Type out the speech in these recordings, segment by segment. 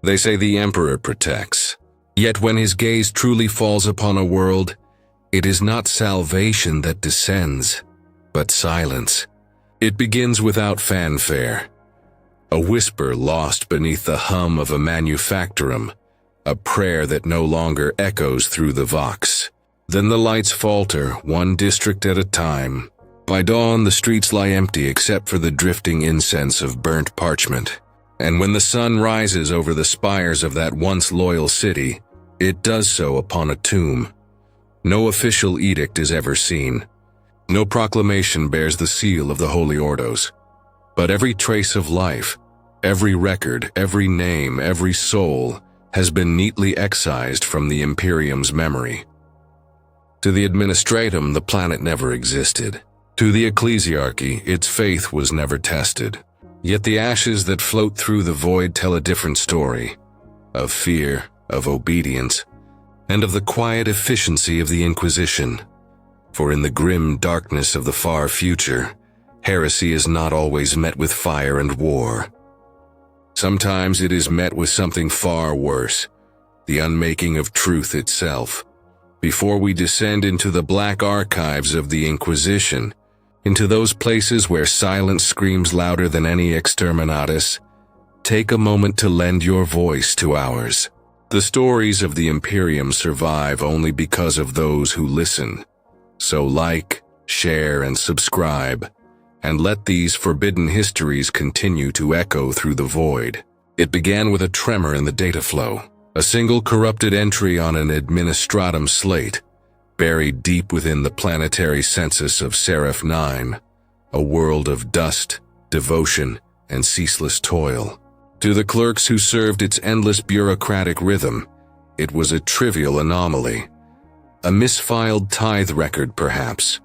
They say the Emperor protects. Yet when his gaze truly falls upon a world, it is not salvation that descends, but silence. It begins without fanfare. A whisper lost beneath the hum of a manufactorum, a prayer that no longer echoes through the vox. Then the lights falter, one district at a time. By dawn, the streets lie empty except for the drifting incense of burnt parchment. And when the sun rises over the spires of that once loyal city, it does so upon a tomb. No official edict is ever seen. No proclamation bears the seal of the Holy Ordos. But every trace of life, every record, every name, every soul has been neatly excised from the Imperium's memory. To the administratum, the planet never existed. To the ecclesiarchy, its faith was never tested. Yet the ashes that float through the void tell a different story, of fear, of obedience, and of the quiet efficiency of the Inquisition. For in the grim darkness of the far future, heresy is not always met with fire and war. Sometimes it is met with something far worse, the unmaking of truth itself. Before we descend into the black archives of the Inquisition, into those places where silence screams louder than any exterminatus, take a moment to lend your voice to ours. The stories of the Imperium survive only because of those who listen. So like, share, and subscribe, and let these forbidden histories continue to echo through the void. It began with a tremor in the data flow, a single corrupted entry on an administratum slate, buried deep within the planetary census of Seraph 9, a world of dust, devotion, and ceaseless toil. To the clerks who served its endless bureaucratic rhythm, it was a trivial anomaly, a misfiled tithe record perhaps,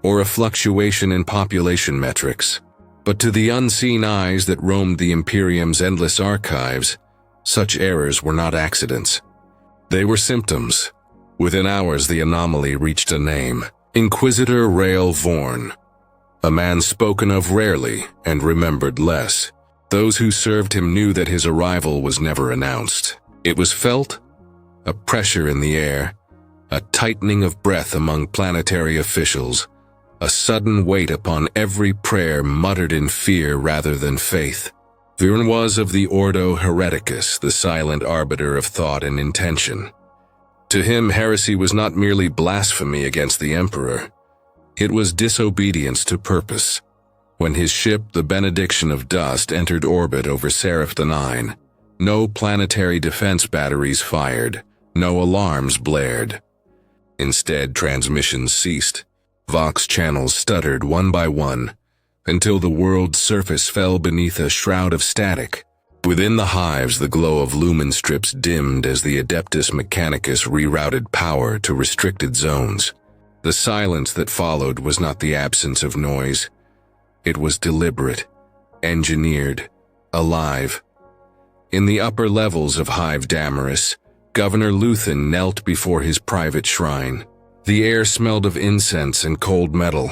or a fluctuation in population metrics. But to the unseen eyes that roamed the Imperium's endless archives, such errors were not accidents. They were symptoms. Within hours, the anomaly reached a name: Inquisitor Rael Vorn, a man spoken of rarely and remembered less. Those who served him knew that his arrival was never announced. It was felt, a pressure in the air, a tightening of breath among planetary officials, a sudden weight upon every prayer muttered in fear rather than faith. Vorn was of the Ordo Hereticus, the silent arbiter of thought and intention. To him, heresy was not merely blasphemy against the Emperor. It was disobedience to purpose. When his ship, the Benediction of Dust, entered orbit over Seraph 9, no planetary defense batteries fired, no alarms blared. Instead, transmissions ceased. Vox channels stuttered one by one, until the world's surface fell beneath a shroud of static. Within the hives, the glow of lumen strips dimmed as the Adeptus Mechanicus rerouted power to restricted zones. The silence that followed was not the absence of noise. It was deliberate, engineered, alive. In the upper levels of Hive Damaris, Governor Luthen knelt before his private shrine. The air smelled of incense and cold metal.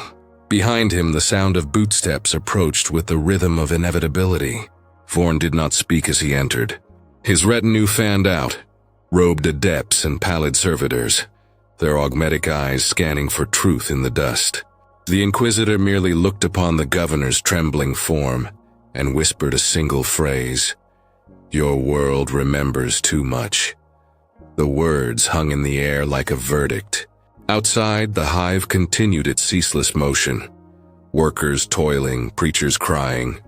Behind him, the sound of bootsteps approached with the rhythm of inevitability. Vorn did not speak as he entered. His retinue fanned out, robed adepts and pallid servitors, their augmetic eyes scanning for truth in the dust. The Inquisitor merely looked upon the governor's trembling form and whispered a single phrase: "Your world remembers too much." The words hung in the air like a verdict. Outside, the hive continued its ceaseless motion. Workers toiling, preachers crying,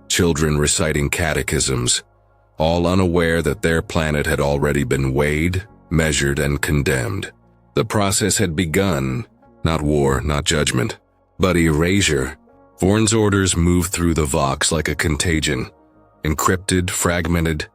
children reciting catechisms, all unaware that their planet had already been weighed, measured, and condemned. The process had begun, not war, not judgment, but erasure. Vorn's orders moved through the Vox like a contagion, encrypted, fragmented,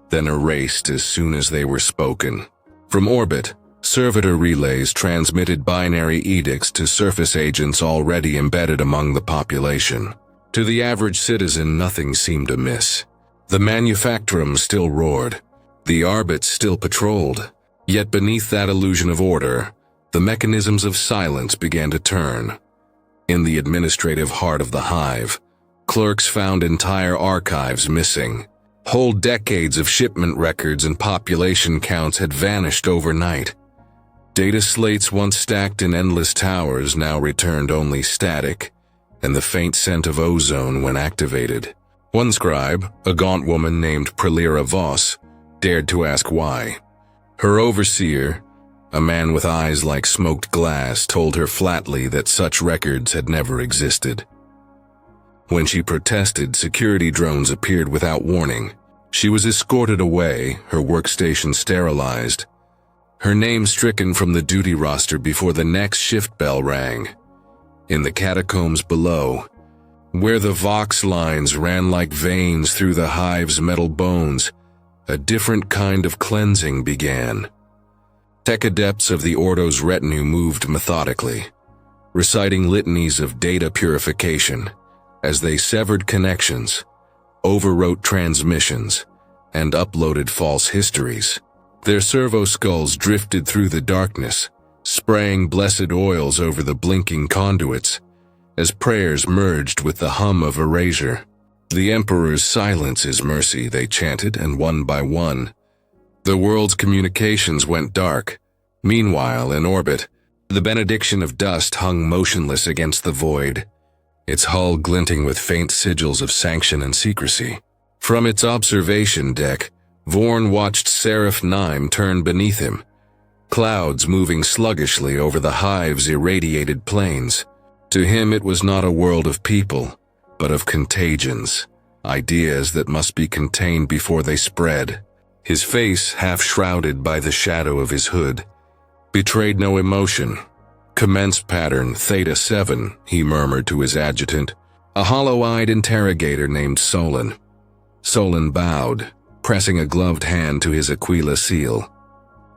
then erased as soon as they were spoken. From orbit, servitor relays transmitted binary edicts to surface agents already embedded among the population. To the average citizen, nothing seemed amiss. The manufactorum still roared. The arbits still patrolled. Yet beneath that illusion of order, the mechanisms of silence began to turn. In the administrative heart of the hive, clerks found entire archives missing. Whole decades of shipment records and population counts had vanished overnight. Data slates once stacked in endless towers now returned only static, and the faint scent of ozone when activated. One scribe, a gaunt woman named Prelira Voss, dared to ask why. Her overseer, a man with eyes like smoked glass, told her flatly that such records had never existed. When she protested, security drones appeared without warning. She was escorted away, her workstation sterilized, her name stricken from the duty roster before the next shift bell rang. In the catacombs below, where the vox lines ran like veins through the hive's metal bones, a different kind of cleansing began. Tech adepts of the Ordo's retinue moved methodically, reciting litanies of data purification as they severed connections, overwrote transmissions, and uploaded false histories. Their servo skulls drifted through the darkness, spraying blessed oils over the blinking conduits, as prayers merged with the hum of erasure. The Emperor's silence is mercy, they chanted, and one by one, the world's communications went dark. Meanwhile, in orbit, the benediction of dust hung motionless against the void, its hull glinting with faint sigils of sanction and secrecy. From its observation deck, Vorn watched Seraph Nime turn beneath him, clouds moving sluggishly over the hive's irradiated plains. To him it was not a world of people, but of contagions, ideas that must be contained before they spread. His face, half shrouded by the shadow of his hood, betrayed no emotion. "Commence pattern Theta 7, he murmured to his adjutant, a hollow-eyed interrogator named Solon. Solon bowed, pressing a gloved hand to his Aquila seal.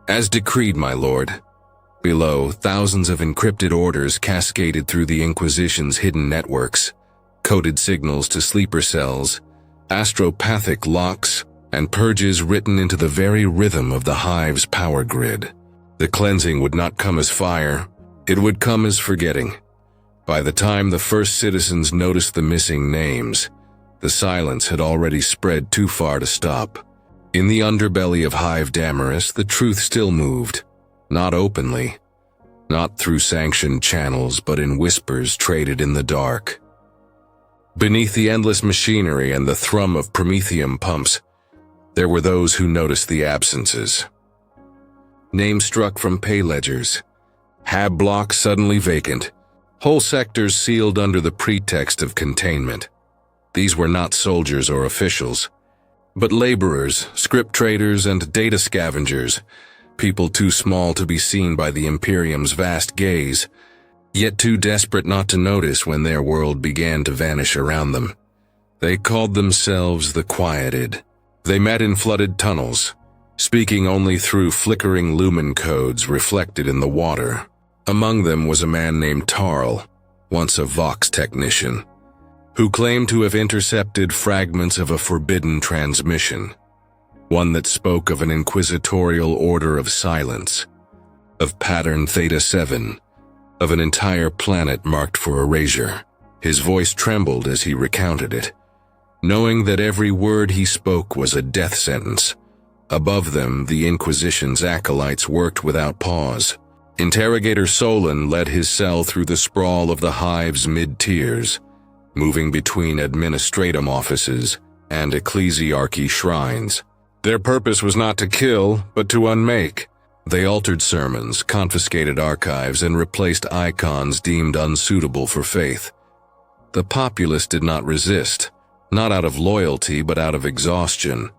"As decreed, my lord." Below, thousands of encrypted orders cascaded through the Inquisition's hidden networks, coded signals to sleeper cells, astropathic locks, and purges written into the very rhythm of the hive's power grid. The cleansing would not come as fire, it would come as forgetting. By the time the first citizens noticed the missing names, the silence had already spread too far to stop. In the underbelly of Hive Damaris, the truth still moved, not openly, not through sanctioned channels, but in whispers traded in the dark. Beneath the endless machinery and the thrum of Prometheum pumps, there were those who noticed the absences. Names struck from pay ledgers, hab blocks suddenly vacant, whole sectors sealed under the pretext of containment. These were not soldiers or officials, but laborers, script traders, and data scavengers, people too small to be seen by the Imperium's vast gaze, yet too desperate not to notice when their world began to vanish around them. They called themselves the Quieted. They met in flooded tunnels, speaking only through flickering lumen codes reflected in the water. Among them was a man named Tarl, once a Vox technician, who claimed to have intercepted fragments of a forbidden transmission, one that spoke of an inquisitorial order of silence, of pattern Theta 7, of an entire planet marked for erasure. His voice trembled as he recounted it, knowing that every word he spoke was a death sentence. Above them, the Inquisition's acolytes worked without pause. Interrogator Solon led his cell through the sprawl of the hive's mid-tiers, moving between administratum offices and ecclesiarchy shrines. Their purpose was not to kill, but to unmake. They altered sermons, confiscated archives, and replaced icons deemed unsuitable for faith. The populace did not resist, not out of loyalty, but out of exhaustion.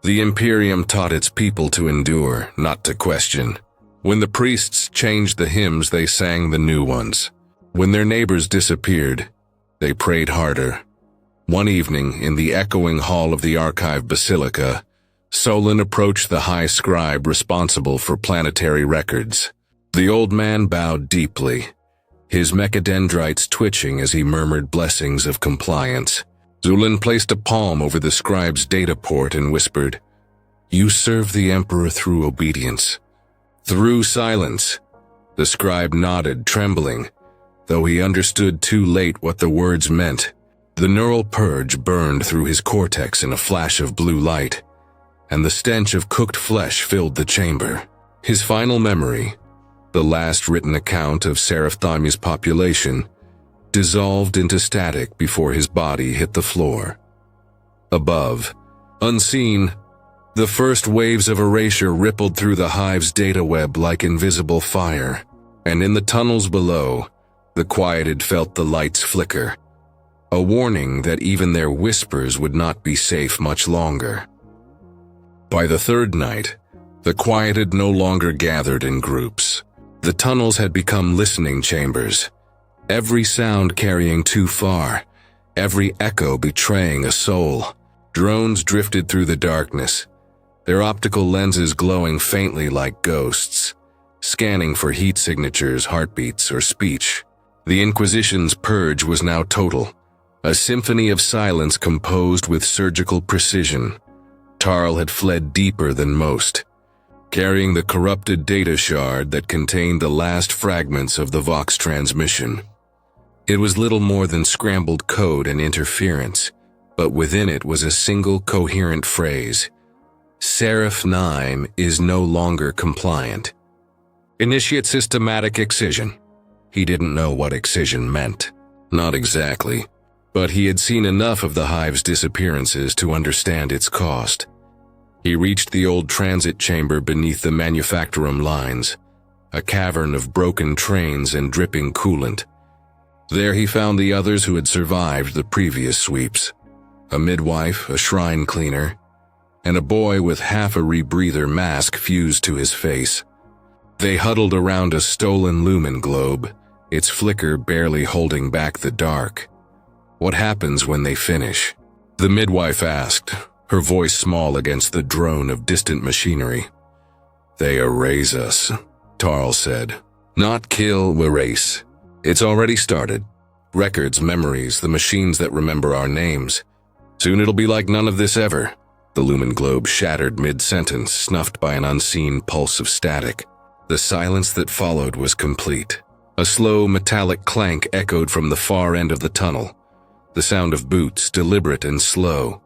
The Imperium taught its people to endure, not to question. When the priests changed the hymns, they sang the new ones. When their neighbors disappeared, they prayed harder. One evening, in the echoing hall of the Archive Basilica, Solon approached the high scribe responsible for planetary records. The old man bowed deeply, his mechadendrites twitching as he murmured blessings of compliance. Zulin placed a palm over the scribe's data port and whispered, "You serve the Emperor through obedience." Through silence. The scribe nodded, trembling, though he understood too late what the words meant. The neural purge burned through his cortex in a flash of blue light, and the stench of cooked flesh filled the chamber. His final memory, the last written account of Seraphthamia's population, dissolved into static before his body hit the floor. Above, unseen, the first waves of erasure rippled through the hive's data web like invisible fire, and in the tunnels below, the quieted felt the lights flicker, a warning that even their whispers would not be safe much longer. By the third night, the quieted no longer gathered in groups. The tunnels had become listening chambers, every sound carrying too far, every echo betraying a soul. Drones drifted through the darkness, their optical lenses glowing faintly like ghosts, scanning for heat signatures, heartbeats, or speech. The Inquisition's purge was now total, a symphony of silence composed with surgical precision. Tarl had fled deeper than most, carrying the corrupted data shard that contained the last fragments of the Vox transmission. It was little more than scrambled code and interference, but within it was a single coherent phrase: Seraph 9 is no longer compliant. Initiate systematic excision. He didn't know what excision meant. Not exactly, but he had seen enough of the hive's disappearances to understand its cost. He reached the old transit chamber beneath the manufactorum lines, a cavern of broken trains and dripping coolant. There he found the others who had survived the previous sweeps: a midwife, a shrine cleaner, and a boy with half a rebreather mask fused to his face. They huddled around a stolen lumen globe, its flicker barely holding back the dark. "What happens when they finish?" the midwife asked, her voice small against the drone of distant machinery. "They erase us," Tarl said. "Not kill, erase. It's already started. Records, memories, the machines that remember our names. Soon it'll be like none of this ever." The lumen globe shattered mid-sentence, snuffed by an unseen pulse of static. The silence that followed was complete. A slow metallic clank echoed from the far end of the tunnel, the sound of boots, deliberate and slow,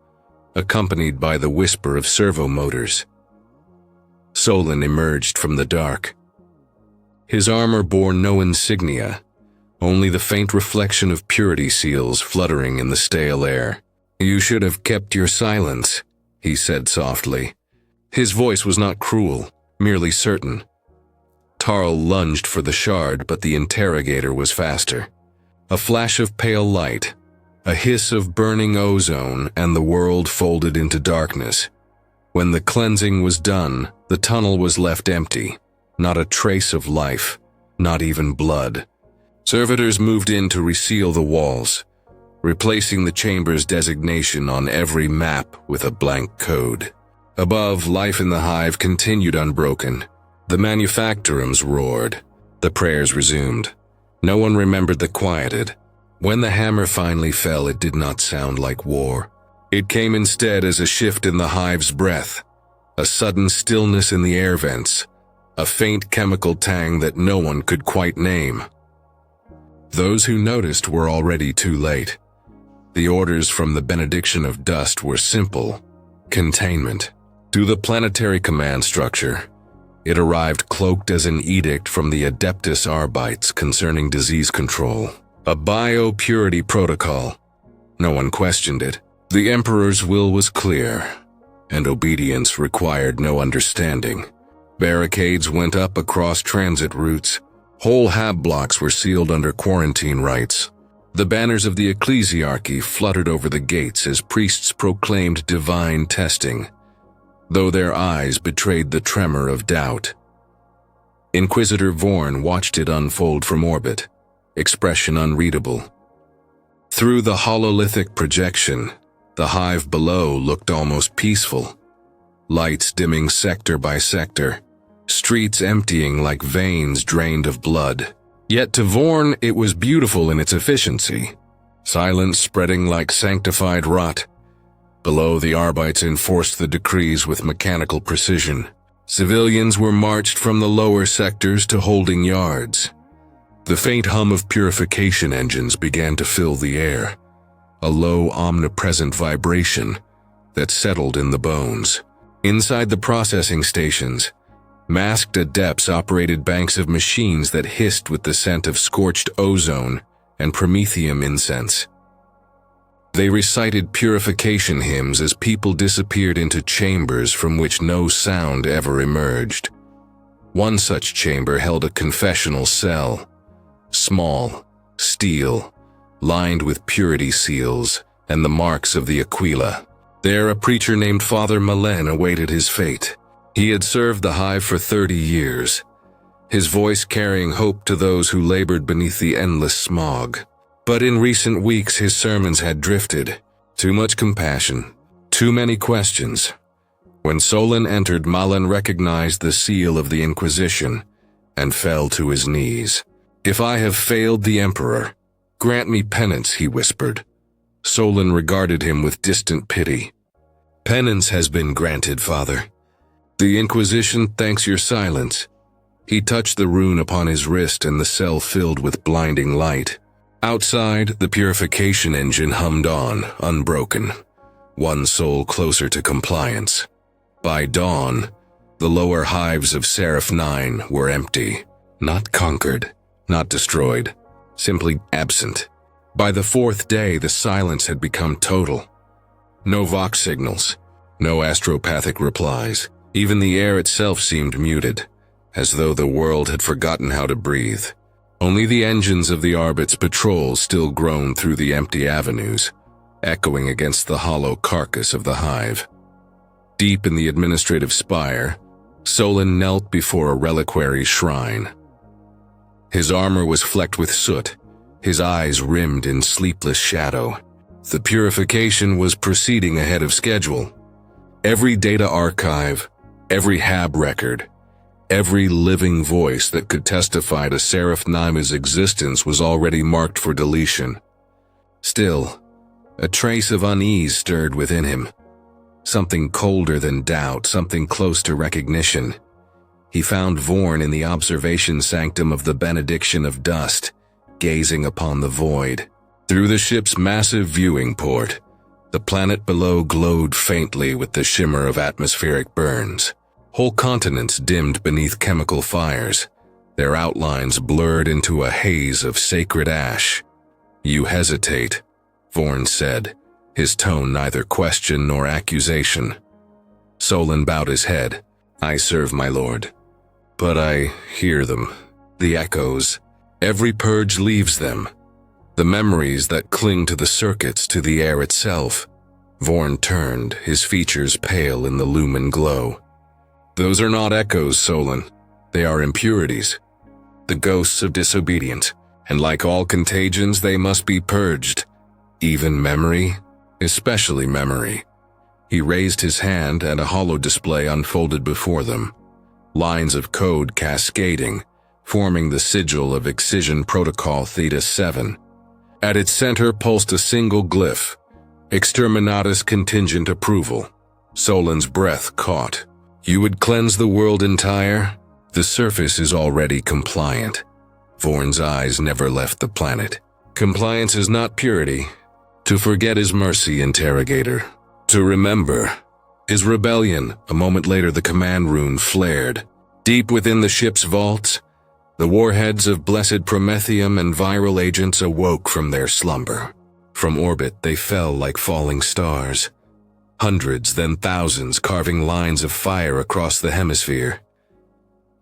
accompanied by the whisper of servo motors. Solon emerged from the dark. His armor bore no insignia, only the faint reflection of purity seals fluttering in the stale air. "You should have kept your silence," he said softly. His voice was not cruel, merely certain. Tarl lunged for the shard, but the interrogator was faster. A flash of pale light, a hiss of burning ozone, and the world folded into darkness. When the cleansing was done, the tunnel was left empty. Not a trace of life, not even blood. Servitors moved in to reseal the walls, replacing the chamber's designation on every map with a blank code. Above, life in the hive continued unbroken. The manufactorums roared. The prayers resumed. No one remembered the quieted. When the hammer finally fell, it did not sound like war. It came instead as a shift in the hive's breath, a sudden stillness in the air vents, a faint chemical tang that no one could quite name. Those who noticed were already too late. The orders from the benediction of dust were simple: containment. To the planetary command structure, it arrived cloaked as an edict from the Adeptus Arbites concerning disease control. A biopurity protocol. No one questioned it. The Emperor's will was clear, and obedience required no understanding. Barricades went up across transit routes. Whole hab blocks were sealed under quarantine rites. The banners of the ecclesiarchy fluttered over the gates as priests proclaimed divine testing, though their eyes betrayed the tremor of doubt. Inquisitor Vorn watched it unfold from orbit, expression unreadable. Through the hololithic projection, the hive below looked almost peaceful. Lights dimming sector by sector, streets emptying like veins drained of blood. Yet to Vorn it was beautiful in its efficiency, silence spreading like sanctified rot. Below, the Arbites enforced the decrees with mechanical precision. Civilians were marched from the lower sectors to holding yards. The faint hum of purification engines began to fill the air, a low, omnipresent vibration that settled in the bones. Inside the processing stations, masked adepts operated banks of machines that hissed with the scent of scorched ozone and promethium incense. They recited purification hymns as people disappeared into chambers from which no sound ever emerged. One such chamber held a confessional cell, small, steel, lined with purity seals and the marks of the Aquila. There a preacher named Father Millennium awaited his fate. He had served the hive for 30 years, his voice carrying hope to those who labored beneath the endless smog. But in recent weeks his sermons had drifted. Too much compassion, too many questions. When Solon entered, Millennium recognized the seal of the Inquisition and fell to his knees. "If I have failed the Emperor, grant me penance," he whispered. Solon regarded him with distant pity. "Penance has been granted, Father. The Inquisition thanks your silence." He touched the rune upon his wrist and the cell filled with blinding light. Outside, the purification engine hummed on, unbroken, one soul closer to compliance. By dawn, the lower hives of Seraph 9 were empty, not conquered, not destroyed, simply absent. By the fourth day, the silence had become total. No vox signals, no astropathic replies. Even the air itself seemed muted, as though the world had forgotten how to breathe. Only the engines of the Arbit's patrol still groaned through the empty avenues, echoing against the hollow carcass of the hive. Deep in the administrative spire, Solon knelt before a reliquary shrine. His armor was flecked with soot, his eyes rimmed in sleepless shadow. The purification was proceeding ahead of schedule. Every data archive, every HAB record, every living voice that could testify to Seraph 9's existence was already marked for deletion. Still, a trace of unease stirred within him. Something colder than doubt, something close to recognition. He found Vorn in the observation sanctum of the Benediction of Dust, gazing upon the void. Through the ship's massive viewing port, the planet below glowed faintly with the shimmer of atmospheric burns. Whole continents dimmed beneath chemical fires, their outlines blurred into a haze of sacred ash. "You hesitate," Vorn said, his tone neither question nor accusation. Solon bowed his head. "I serve my lord. But I hear them, the echoes. Every purge leaves them. The memories that cling to the circuits, to the air itself." Vorn turned, his features pale in the lumen glow. "Those are not echoes, Solon. They are impurities. The ghosts of disobedience. And like all contagions, they must be purged. Even memory, especially memory." He raised his hand and a hollow display unfolded before them. Lines of code cascading, forming the sigil of Excision Protocol Theta 7. At its center pulsed a single glyph, Exterminatus Contingent Approval. Solon's breath caught. "You would cleanse the world entire? The surface is already compliant." Vorn's eyes never left the planet. "Compliance is not purity. To forget is mercy, interrogator. To remember is rebellion." A moment later, the command rune flared. Deep within the ship's vaults, the warheads of blessed promethium and viral agents awoke from their slumber. From orbit, they fell like falling stars. Hundreds, then thousands, carving lines of fire across the hemisphere.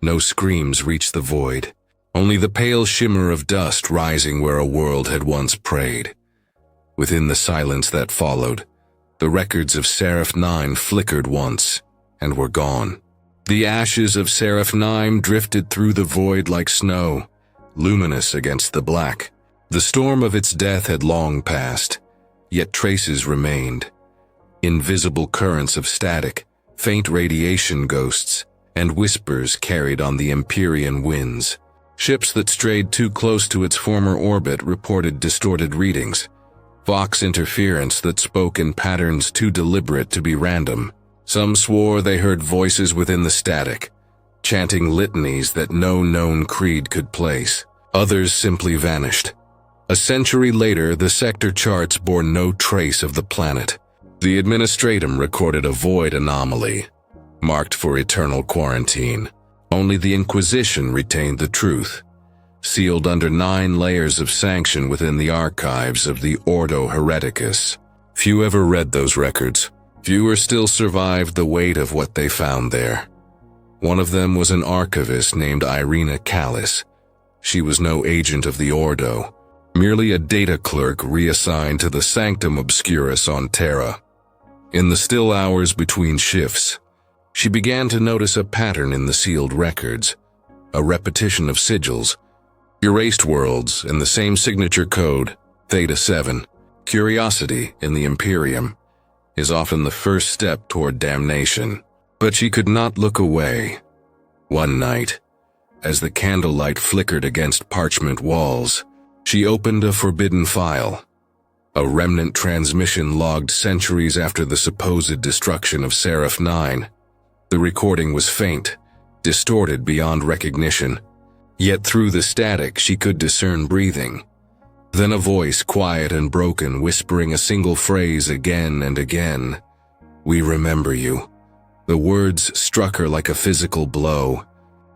No screams reached the void, only the pale shimmer of dust rising where a world had once prayed. Within the silence that followed, the records of Seraph 9 flickered once and were gone. The ashes of Seraph 9 drifted through the void like snow, luminous against the black. The storm of its death had long passed, yet traces remained. Invisible currents of static, faint radiation ghosts, and whispers carried on the Imperium winds. Ships that strayed too close to its former orbit reported distorted readings, Vox interference that spoke in patterns too deliberate to be random. Some swore they heard voices within the static, chanting litanies that no known creed could place. Others simply vanished, A century later, the sector charts bore no trace of the planet. The administratum recorded a void anomaly, marked for eternal quarantine. Only the Inquisition retained the truth, sealed under 9 layers of sanction within the archives of the Ordo Hereticus. Few ever read those records. Fewer still survived the weight of what they found there. One of them was an archivist named Irina Callis. She was no agent of the Ordo, merely a data clerk reassigned to the Sanctum Obscurus on Terra. In the still hours between shifts, she began to notice a pattern in the sealed records, a repetition of sigils, erased worlds in the same signature code, Theta 7. Curiosity in the Imperium is often the first step toward damnation. But she could not look away. One night, as the candlelight flickered against parchment walls, she opened a forbidden file. A remnant transmission logged centuries after the supposed destruction of Seraph 9. The recording was faint, distorted beyond recognition. Yet through the static she could discern breathing. Then a voice, quiet and broken, whispering a single phrase again and again. "We remember you." The words struck her like a physical blow.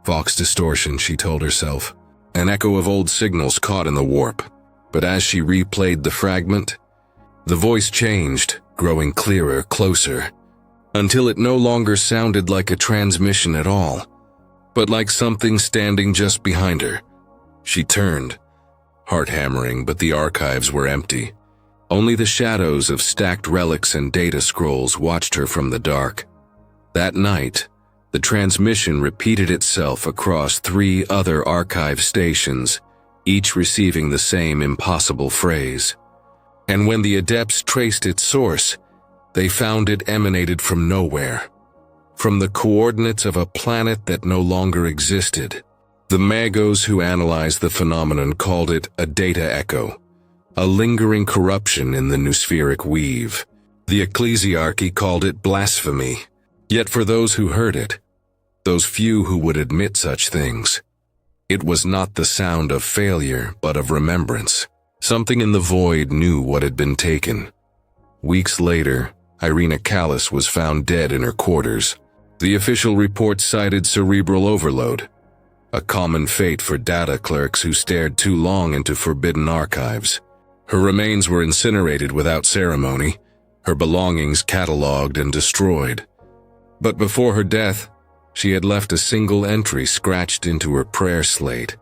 Vox distortion, she told herself. An echo of old signals caught in the warp. But as she replayed the fragment, the voice changed, growing clearer, closer, until it no longer sounded like a transmission at all, but like something standing just behind her. She turned, heart hammering, but the archives were empty. Only the shadows of stacked relics and data scrolls watched her from the dark. That night, the transmission repeated itself across 3 other archive stations, each receiving the same impossible phrase. And when the adepts traced its source, they found it emanated from nowhere, from the coordinates of a planet that no longer existed. The magos who analyzed the phenomenon called it a data echo, a lingering corruption in the noospheric weave. The ecclesiarchy called it blasphemy. Yet for those who heard it, those few who would admit such things, it was not the sound of failure, but of remembrance. Something in the void knew what had been taken. Weeks later, Irina Callis was found dead in her quarters. The official report cited cerebral overload, a common fate for data clerks who stared too long into forbidden archives. Her remains were incinerated without ceremony, her belongings catalogued and destroyed. But before her death, she had left a single entry scratched into her prayer slate,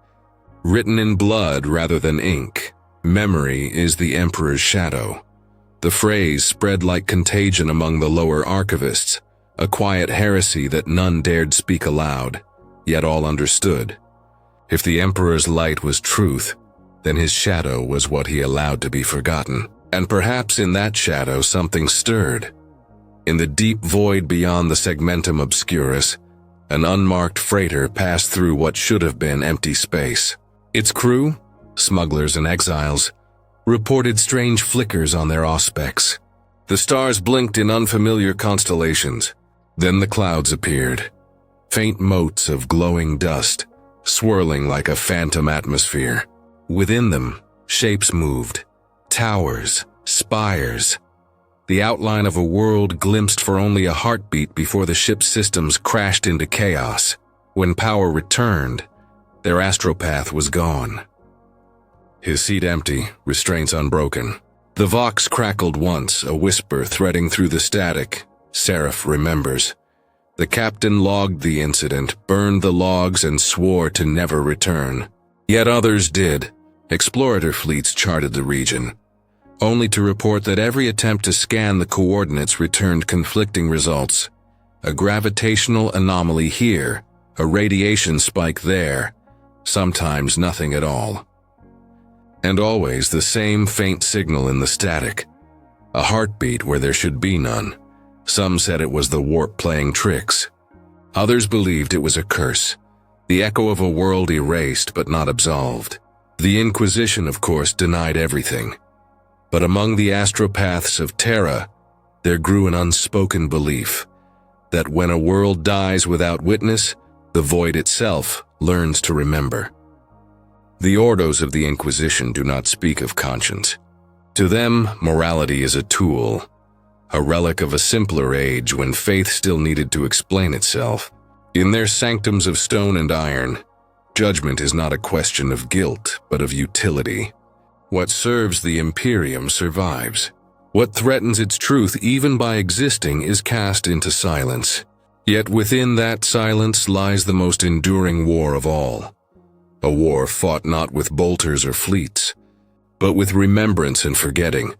written in blood rather than ink. "Memory is the Emperor's shadow." The phrase spread like contagion among the lower archivists, a quiet heresy that none dared speak aloud, yet all understood. If the Emperor's light was truth, then his shadow was what he allowed to be forgotten. And perhaps in that shadow something stirred. In the deep void beyond the segmentum obscurus, an unmarked freighter passed through what should have been empty space. Its crew, smugglers and exiles, reported strange flickers on their auspex. The stars blinked in unfamiliar constellations. Then the clouds appeared, faint motes of glowing dust, swirling like a phantom atmosphere. Within them, shapes moved, towers, spires. The outline of a world glimpsed for only a heartbeat before the ship's systems crashed into chaos. When power returned, their astropath was gone. His seat empty, restraints unbroken. The vox crackled once, a whisper threading through the static. Seraph remembers. The captain logged the incident, burned the logs, and swore to never return. Yet others did. Explorator fleets charted the region, only to report that every attempt to scan the coordinates returned conflicting results. A gravitational anomaly here, a radiation spike there, sometimes nothing at all. And always the same faint signal in the static, a heartbeat where there should be none. Some said it was the warp playing tricks. Others believed it was a curse, the echo of a world erased but not absolved. The Inquisition, of course, denied everything. But among the astropaths of Terra, there grew an unspoken belief that when a world dies without witness, the void itself learns to remember. The ordos of the Inquisition do not speak of conscience. To them, morality is a tool, a relic of a simpler age when faith still needed to explain itself. In their sanctums of stone and iron, judgment is not a question of guilt, but of utility. What serves the Imperium survives. What threatens its truth even by existing is cast into silence. Yet within that silence lies the most enduring war of all. A war fought not with bolters or fleets, but with remembrance and forgetting.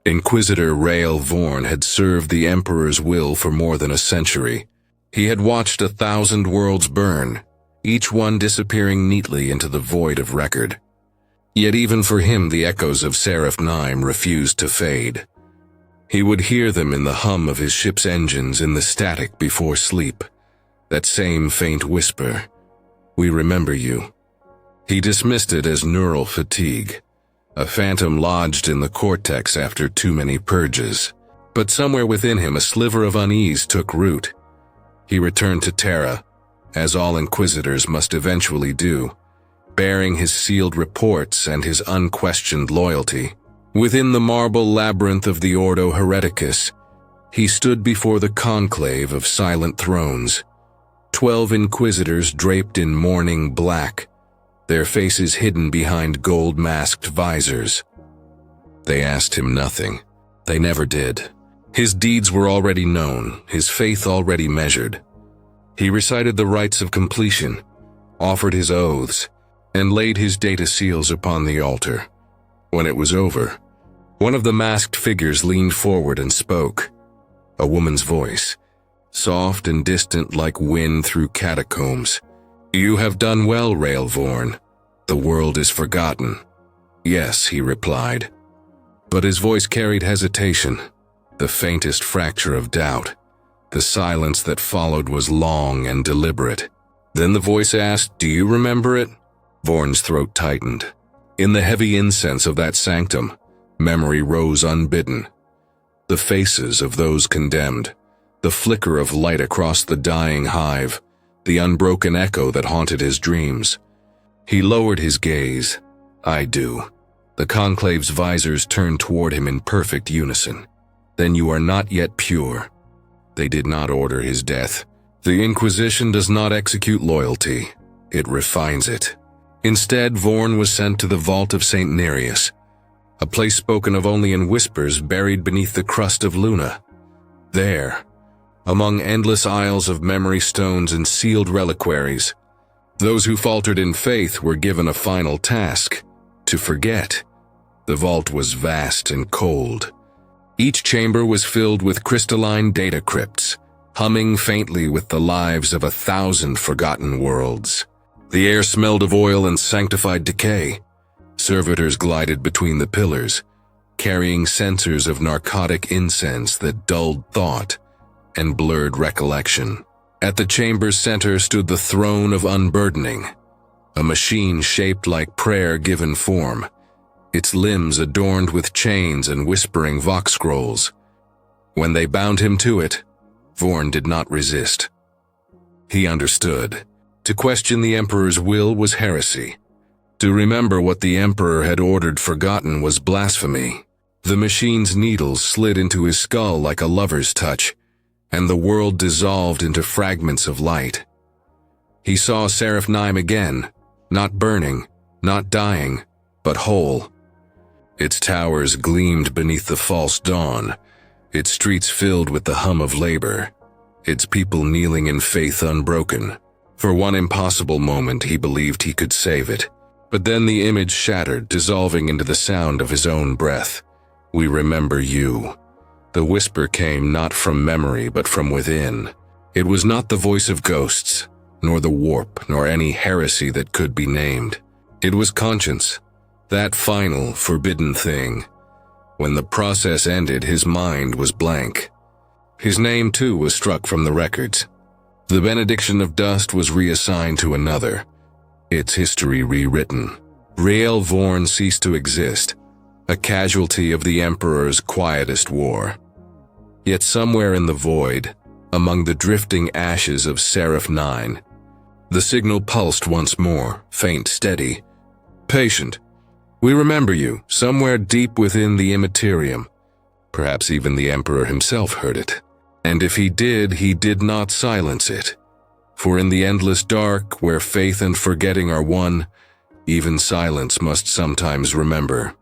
Inquisitor Rael Vorn had served the Emperor's will for more than a century. He had watched 1,000 worlds burn, each one disappearing neatly into the void of record. Yet even for him the echoes of Seraphnim refused to fade. He would hear them in the hum of his ship's engines, in the static before sleep. That same faint whisper, "We remember you." He dismissed it as neural fatigue, a phantom lodged in the cortex after too many purges. But somewhere within him a sliver of unease took root. He returned to Terra, as all Inquisitors must eventually do, bearing his sealed reports and his unquestioned loyalty. Within the marble labyrinth of the Ordo Hereticus, he stood before the conclave of silent thrones. 12 Inquisitors draped in mourning black, their faces hidden behind gold-masked visors. They asked him nothing. They never did. His deeds were already known, his faith already measured. He recited the rites of completion, offered his oaths, and laid his data seals upon the altar. When it was over, one of the masked figures leaned forward and spoke. A woman's voice, soft and distant like wind through catacombs. "You have done well, Rael Vorn. The world is forgotten." "Yes," he replied. But his voice carried hesitation, the faintest fracture of doubt. The silence that followed was long and deliberate. Then the voice asked, "Do you remember it?" Vorn's throat tightened. In the heavy incense of that sanctum, memory rose unbidden. The faces of those condemned, the flicker of light across the dying hive, the unbroken echo that haunted his dreams. He lowered his gaze. "I do." The conclave's visors turned toward him in perfect unison. "Then you are not yet pure." They did not order his death. The Inquisition does not execute loyalty. It refines it. Instead, Vorn was sent to the vault of St. Nereus, a place spoken of only in whispers buried beneath the crust of Luna. There, among endless aisles of memory stones and sealed reliquaries, those who faltered in faith were given a final task: to forget. The vault was vast and cold. Each chamber was filled with crystalline data crypts, humming faintly with the lives of 1,000 forgotten worlds. The air smelled of oil and sanctified decay. Servitors glided between the pillars, carrying censers of narcotic incense that dulled thought and blurred recollection. At the chamber's center stood the throne of unburdening, a machine shaped like prayer given form, its limbs adorned with chains and whispering vox scrolls. When they bound him to it, Vorn did not resist. He understood. To question the Emperor's will was heresy. To remember what the Emperor had ordered forgotten was blasphemy. The machine's needles slid into his skull like a lover's touch, and the world dissolved into fragments of light. He saw Seraphnim again, not burning, not dying, but whole. Its towers gleamed beneath the false dawn, its streets filled with the hum of labor, its people kneeling in faith unbroken. For one impossible moment he believed he could save it, but then the image shattered, dissolving into the sound of his own breath. "We remember you." The whisper came not from memory but from within. It was not the voice of ghosts, nor the warp, nor any heresy that could be named. It was conscience, that final, forbidden thing. When the process ended, his mind was blank. His name, too, was struck from the records. The benediction of dust was reassigned to another, its history rewritten. Rael Vorn ceased to exist, a casualty of the Emperor's quietest war. Yet somewhere in the void, among the drifting ashes of Seraphnim, the signal pulsed once more, faint, steady, Patient, we remember you, somewhere deep within the Imperium. Perhaps even the Emperor himself heard it. And if he did not silence it. For in the endless dark, where faith and forgetting are one, even silence must sometimes remember.